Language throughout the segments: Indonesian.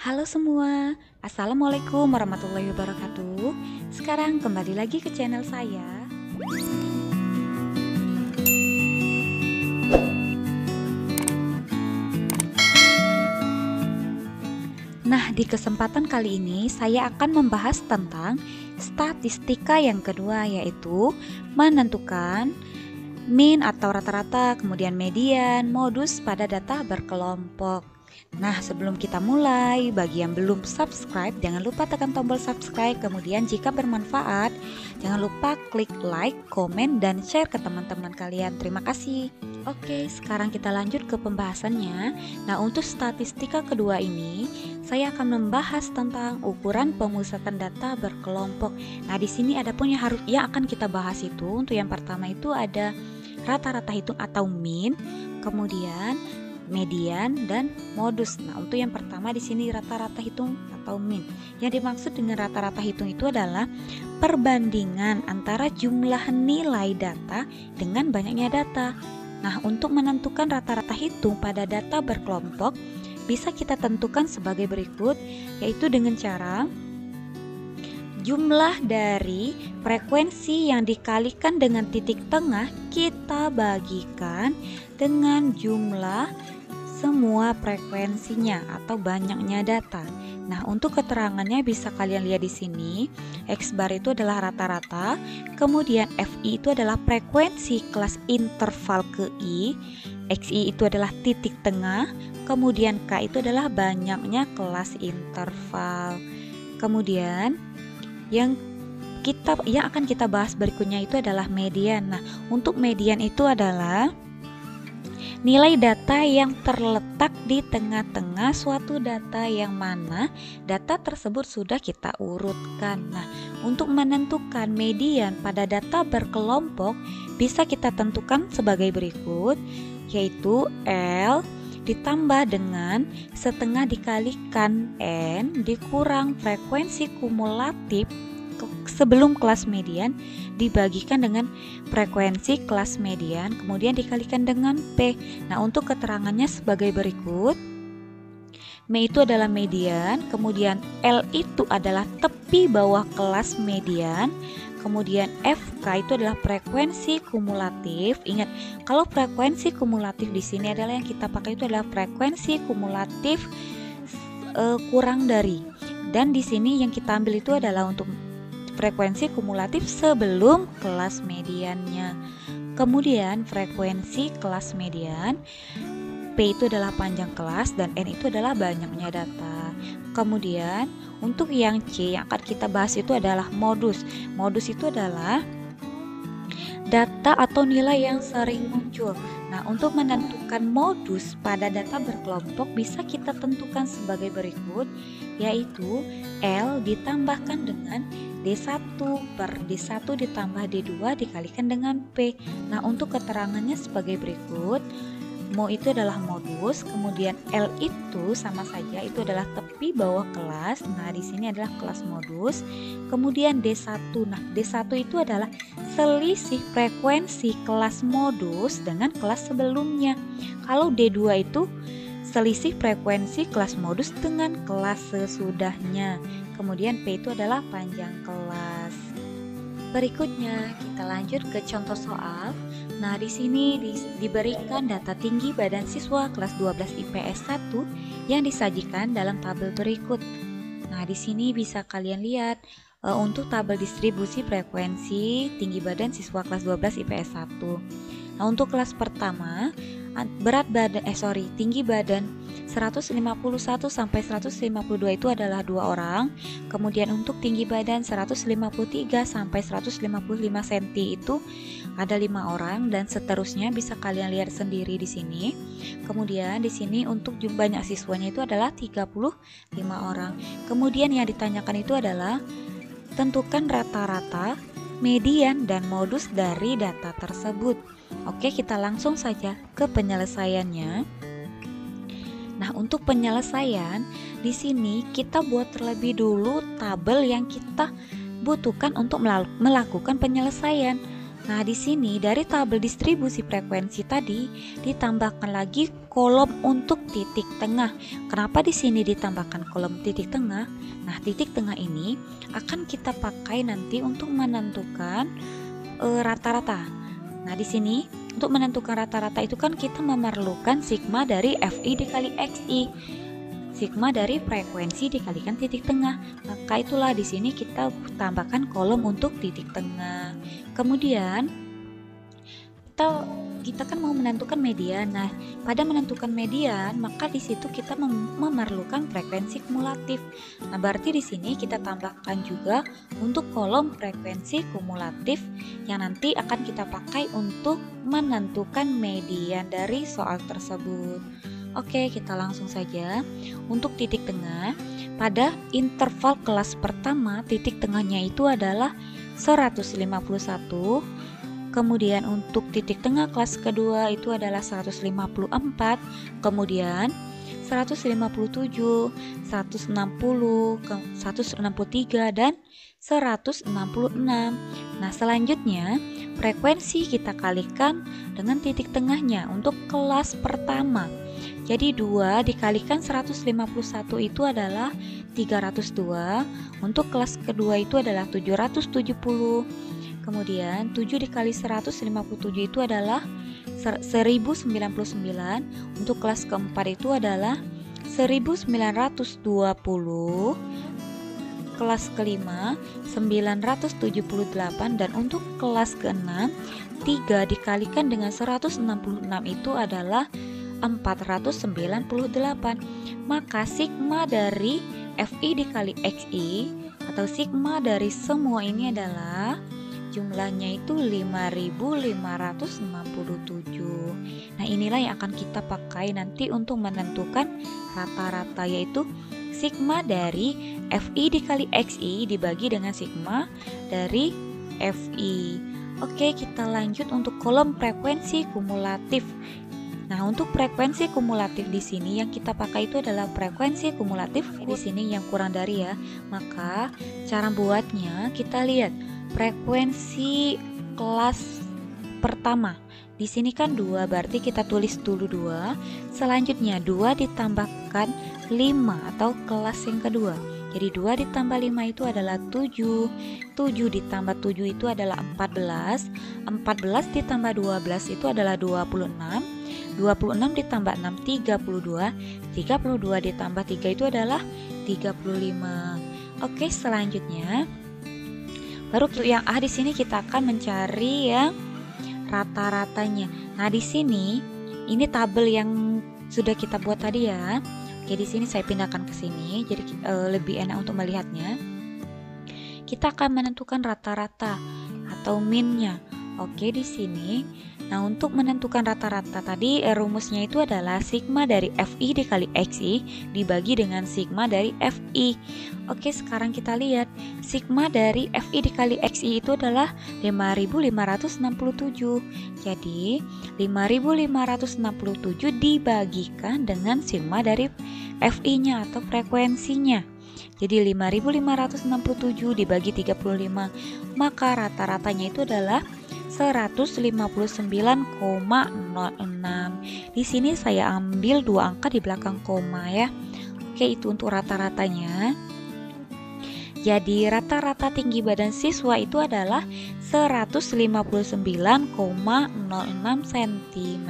Halo semua, Assalamualaikum warahmatullahi wabarakatuh. Sekarang kembali lagi ke channel saya. Nah, di kesempatan kali ini saya akan membahas tentang statistika yang kedua, yaitu menentukan mean atau rata-rata, kemudian median, modus pada data berkelompok. Nah, sebelum kita mulai, bagi yang belum subscribe, jangan lupa tekan tombol subscribe. Kemudian jika bermanfaat, jangan lupa klik like, komen, dan share ke teman-teman kalian. Terima kasih. Oke, sekarang kita lanjut ke pembahasannya. Nah, untuk statistika kedua ini, saya akan membahas tentang ukuran pemusatan data berkelompok. Nah, di sini ada pun yang akan kita bahas itu. Untuk yang pertama itu ada rata-rata hitung atau mean, kemudian median dan modus. Nah, untuk yang pertama di sini rata-rata hitung atau mean. Yang dimaksud dengan rata-rata hitung itu adalah perbandingan antara jumlah nilai data dengan banyaknya data. Nah, untuk menentukan rata-rata hitung pada data berkelompok bisa kita tentukan sebagai berikut, yaitu dengan cara jumlah dari frekuensi yang dikalikan dengan titik tengah kita bagikan dengan jumlah semua frekuensinya atau banyaknya data. Nah, untuk keterangannya bisa kalian lihat di sini. X bar itu adalah rata-rata, kemudian FI itu adalah frekuensi kelas interval ke I, XI itu adalah titik tengah, kemudian K itu adalah banyaknya kelas interval. Kemudian yang akan kita bahas berikutnya itu adalah median. Nah, untuk median itu adalah nilai data yang terletak di tengah-tengah suatu data yang mana data tersebut sudah kita urutkan. Nah, untuk menentukan median pada data berkelompok bisa kita tentukan sebagai berikut, yaitu L ditambah dengan setengah dikalikan N dikurang frekuensi kumulatif sebelum kelas median dibagikan dengan frekuensi kelas median kemudian dikalikan dengan P. Nah, untuk keterangannya sebagai berikut. M itu adalah median, kemudian L itu adalah tepi bawah kelas median, kemudian FK itu adalah frekuensi kumulatif. Ingat, kalau frekuensi kumulatif di sini adalah yang kita pakai itu adalah frekuensi kumulatif kurang dari. Dan di sini yang kita ambil itu adalah untuk frekuensi kumulatif sebelum kelas mediannya. Kemudian frekuensi kelas median, P itu adalah panjang kelas dan N itu adalah banyaknya data. Kemudian untuk yang C yang akan kita bahas itu adalah modus. Modus itu adalah data atau nilai yang sering muncul. Nah, untuk menentukan modus pada data berkelompok bisa kita tentukan sebagai berikut, yaitu L ditambahkan dengan D1 per D1 ditambah D2 dikalikan dengan P. Nah, untuk keterangannya sebagai berikut. Mo itu adalah modus, kemudian L itu sama saja itu adalah tepi bawah kelas. Nah, di sini adalah kelas modus. Kemudian D1. Nah, D1 itu adalah selisih frekuensi kelas modus dengan kelas sebelumnya. Kalau D2 itu selisih frekuensi kelas modus dengan kelas sesudahnya. Kemudian P itu adalah panjang kelas. Berikutnya kita lanjut ke contoh soal. Nah, di sini diberikan data tinggi badan siswa kelas 12 IPS 1 yang disajikan dalam tabel berikut. Nah, di sini bisa kalian lihat untuk tabel distribusi frekuensi tinggi badan siswa kelas 12 IPS 1. Nah, untuk kelas pertama tinggi badan 151 sampai 152 itu adalah 2 orang. Kemudian untuk tinggi badan 153 sampai 155 cm itu ada 5 orang dan seterusnya, bisa kalian lihat sendiri di sini. Kemudian di sini untuk banyak siswanya itu adalah 35 orang. Kemudian yang ditanyakan itu adalah tentukan rata-rata, median dan modus dari data tersebut. Oke, kita langsung saja ke penyelesaiannya. Nah, untuk penyelesaian di sini kita buat terlebih dulu tabel yang kita butuhkan untuk melakukan penyelesaian. Nah, di sini dari tabel distribusi frekuensi tadi ditambahkan lagi kolom untuk titik tengah. Kenapa di sini ditambahkan kolom titik tengah? Nah, titik tengah ini akan kita pakai nanti untuk menentukan rata-rata. Nah, di sini untuk menentukan rata-rata itu kan kita memerlukan sigma dari Fi dikali Xi. Sigma dari frekuensi dikalikan titik tengah. Maka itulah di sini kita tambahkan kolom untuk titik tengah. Kemudian kita kan mau menentukan median. Nah, pada menentukan median, maka di situ kita memerlukan frekuensi kumulatif. Nah, berarti di sini kita tambahkan juga untuk kolom frekuensi kumulatif yang nanti akan kita pakai untuk menentukan median dari soal tersebut. Oke, kita langsung saja. Untuk titik tengah, pada interval kelas pertama, titik tengahnya itu adalah 151. Kemudian untuk titik tengah kelas kedua itu adalah 154. Kemudian 157, 160, 163, dan 166. Nah, selanjutnya frekuensi kita kalikan dengan titik tengahnya untuk kelas pertama. Jadi 2 dikalikan 151 itu adalah 302. Untuk kelas kedua itu adalah 770. Kemudian 7 dikali 157 itu adalah 1099. Untuk kelas keempat itu adalah 1920. Kelas kelima 978, dan untuk kelas keenam 3 dikalikan dengan 166 itu adalah 498. Maka sigma dari Fi dikali Xi atau sigma dari semua ini adalah jumlahnya itu 5567. Nah, inilah yang akan kita pakai nanti untuk menentukan rata-rata, yaitu sigma dari Fi dikali Xi dibagi dengan sigma dari Fi. Oke, kita lanjut untuk kolom frekuensi kumulatif. Nah, untuk frekuensi kumulatif di sini yang kita pakai itu adalah frekuensi kumulatif di sini yang kurang dari ya. Maka cara buatnya kita lihat frekuensi kelas pertama. Di sini kan 2, berarti kita tulis dulu 2. Selanjutnya 2 ditambahkan 5 atau kelas yang kedua. Jadi 2 ditambah 5 itu adalah 7. 7 ditambah 7 itu adalah 14. 14 ditambah 12 itu adalah 26. 26 ditambah 6 32. 32 ditambah 3 itu adalah 35. Oke, selanjutnya baru yang A di sini kita akan mencari yang rata-ratanya. Nah, di sini ini tabel yang sudah kita buat tadi ya. Oke, di sini saya pindahkan ke sini jadi lebih enak untuk melihatnya. Kita akan menentukan rata-rata atau minnya. Oke, di sini. Nah, untuk menentukan rata-rata tadi rumusnya itu adalah sigma dari Fi dikali Xi dibagi dengan sigma dari Fi. Oke, sekarang kita lihat sigma dari Fi dikali Xi itu adalah 5567. Jadi 5567 dibagikan dengan sigma dari Fi-nya atau frekuensinya. Jadi 5567 dibagi 35, maka rata-ratanya itu adalah 159,06. Di sini saya ambil 2 angka di belakang koma ya. Oke, itu untuk rata-ratanya. Jadi rata-rata tinggi badan siswa itu adalah 159,06 cm.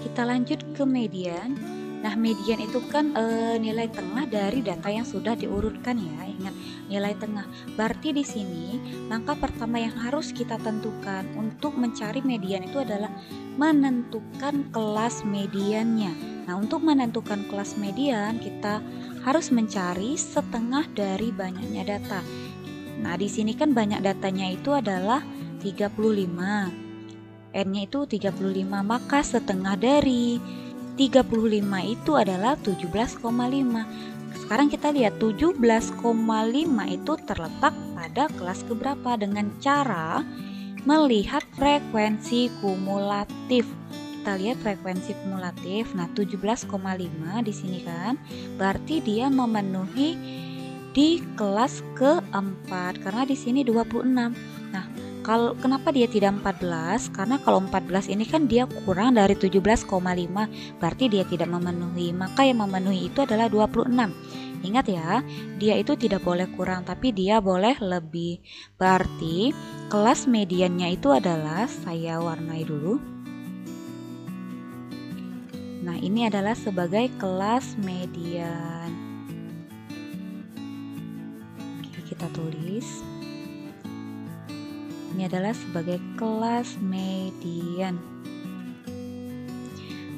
Kita lanjut ke median. Nah, median itu kan nilai tengah dari data yang sudah diurutkan ya. Ingat, nilai tengah. Berarti di sini langkah pertama yang harus kita tentukan untuk mencari median itu adalah menentukan kelas mediannya. Nah, untuk menentukan kelas median kita harus mencari setengah dari banyaknya data. Nah, di sini kan banyak datanya itu adalah 35. N-nya itu 35, maka setengah dari 35 itu adalah 17,5. Sekarang kita lihat 17,5 itu terletak pada kelas keberapa dengan cara melihat frekuensi kumulatif. Kita lihat frekuensi kumulatif. Nah, 17,5 di sini kan berarti dia memenuhi di kelas keempat karena di sini 26. Nah, Kalau kenapa dia tidak 14? Karena kalau 14 ini kan dia kurang dari 17,5, berarti dia tidak memenuhi. Maka yang memenuhi itu adalah 26. Ingat ya, dia itu tidak boleh kurang tapi dia boleh lebih. Berarti kelas mediannya itu adalah, saya warnai dulu. Nah, ini adalah sebagai kelas median. Oke, kita tulis. Ini adalah sebagai kelas median.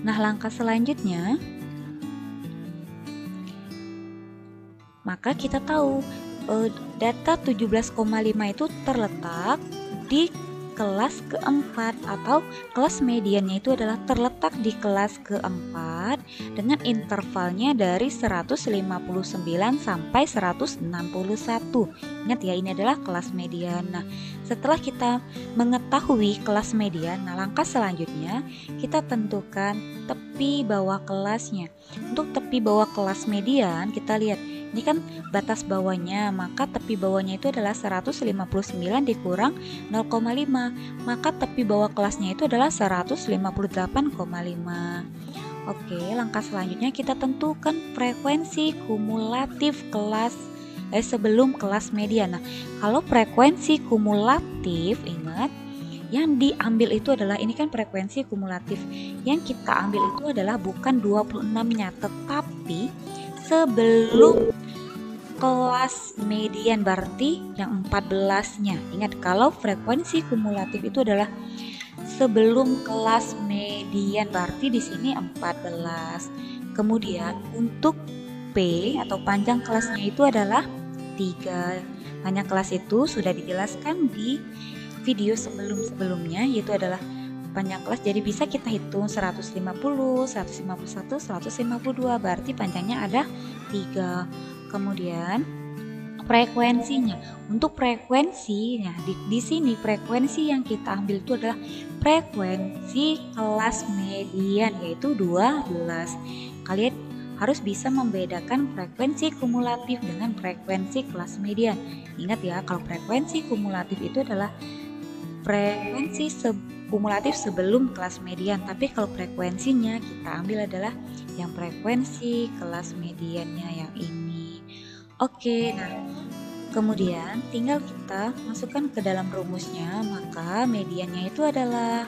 Nah, langkah selanjutnya, maka kita tahu data 17,5 itu terletak di kelas keempat, atau kelas mediannya itu adalah terletak di kelas keempat dengan intervalnya dari 159 sampai 161. Ingat ya, ini adalah kelas median. Nah, setelah kita mengetahui kelas median, nah langkah selanjutnya kita tentukan tepi bawah kelasnya. Untuk tepi bawah kelas median, kita lihat ini kan batas bawahnya, maka tepi bawahnya itu adalah 159 dikurang 0,5, maka tepi bawah kelasnya itu adalah 158,5. Oke, langkah selanjutnya kita tentukan frekuensi kumulatif kelas sebelum kelas median. Nah, kalau frekuensi kumulatif, ingat yang diambil itu adalah, ini kan frekuensi kumulatif, yang kita ambil itu adalah bukan 26-nya, tetapi sebelum kelas median, berarti yang 14-nya. Ingat, kalau frekuensi kumulatif itu adalah sebelum kelas median, berarti di sini 14. Kemudian untuk P atau panjang kelasnya itu adalah 3. Panjang kelas itu sudah dijelaskan di video sebelum-sebelumnya, yaitu adalah panjang kelas. Jadi bisa kita hitung 150, 151, 152, berarti panjangnya ada 3. Kemudian frekuensinya. Untuk frekuensinya di sini frekuensi yang kita ambil itu adalah frekuensi kelas median, yaitu 12. Kalian harus bisa membedakan frekuensi kumulatif dengan frekuensi kelas median. Ingat ya, kalau frekuensi kumulatif itu adalah frekuensi kumulatif sebelum kelas median, tapi kalau frekuensinya kita ambil adalah yang frekuensi kelas mediannya yang ini. Oke, nah kemudian tinggal kita masukkan ke dalam rumusnya, maka mediannya itu adalah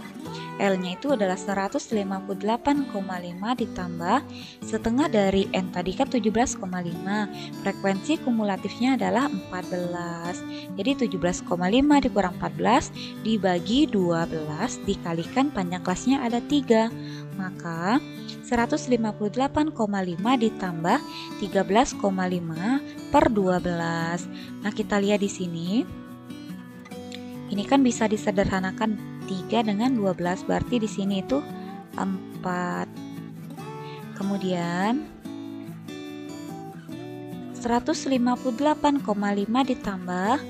L-nya itu adalah 158,5 ditambah setengah dari N tadi kan 17,5. Frekuensi kumulatifnya adalah 14. Jadi 17,5 dikurang 14 dibagi 12 dikalikan panjang kelasnya ada 3. Maka 158,5 ditambah 13,5 per 12. Nah, kita lihat di sini. Ini kan bisa disederhanakan 3 dengan 12, berarti di sini itu 4. Kemudian 158,5 ditambah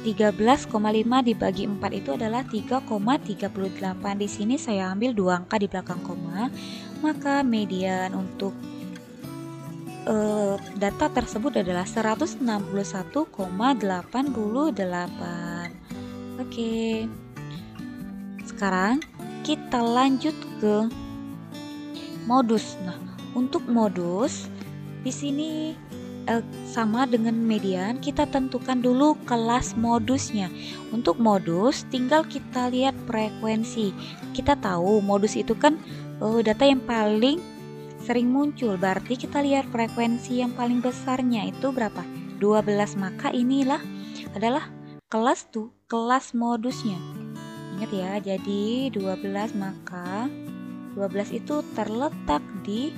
13,5 dibagi 4 itu adalah 3,38. Di sini saya ambil 2 angka di belakang koma. Maka median untuk data tersebut adalah 161,88. Oke. Sekarang kita lanjut ke modus. Nah, untuk modus di sini sama dengan median, kita tentukan dulu kelas modusnya. Untuk modus tinggal kita lihat frekuensi. Kita tahu modus itu kan data yang paling sering muncul, berarti kita lihat frekuensi yang paling besarnya itu berapa? 12. Maka inilah adalah kelas modusnya. Ingat ya, jadi 12, maka 12 itu terletak di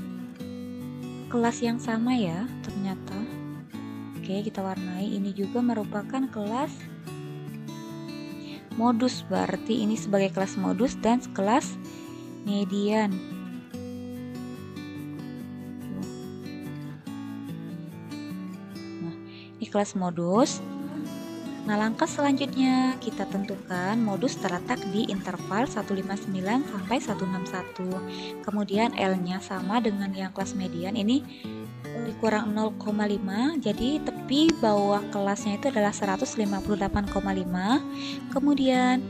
kelas yang sama ya ternyata. Oke, kita warnai, ini juga merupakan kelas modus, berarti ini sebagai kelas modus dan kelas median. Nah, ini kelas modus. Nah, langkah selanjutnya kita tentukan modus terletak di interval 159 sampai 161. Kemudian L-nya sama dengan yang kelas median. Ini dikurang 0,5, jadi tepi bawah kelasnya itu adalah 158,5. Kemudian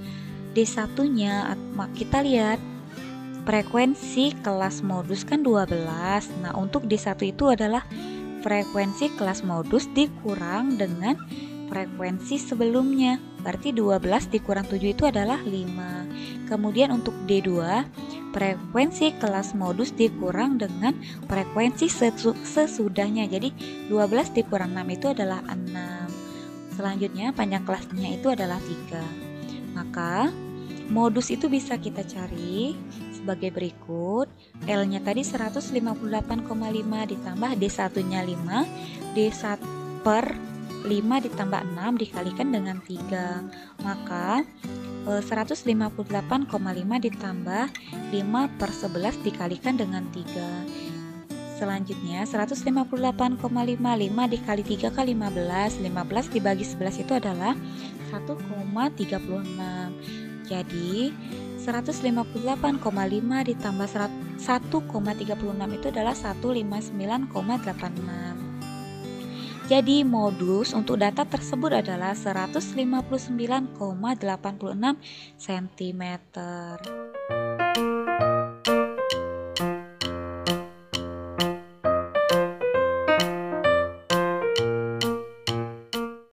D1-nya kita lihat frekuensi kelas modus kan 12. Nah, untuk D1 itu adalah frekuensi kelas modus dikurang dengan frekuensi sebelumnya. Berarti 12 dikurang 7 itu adalah 5. Kemudian untuk D2, frekuensi kelas modus dikurang dengan frekuensi sesudahnya. Jadi 12 dikurang 6 itu adalah 6. Selanjutnya panjang kelasnya itu adalah 3. Maka modus itu bisa kita cari sebagai berikut. L-nya tadi 158,5 ditambah D1-nya 5, D1 per 5 ditambah 6 dikalikan dengan 3. Maka 158,5 ditambah 5 per 11 dikalikan dengan 3. Selanjutnya 158,5, 5 dikali 3 kan 15. 15 dibagi 11 itu adalah 1,36. Jadi 158,5 ditambah 1,36 itu adalah 159,86. Jadi modus untuk data tersebut adalah 159,86 cm.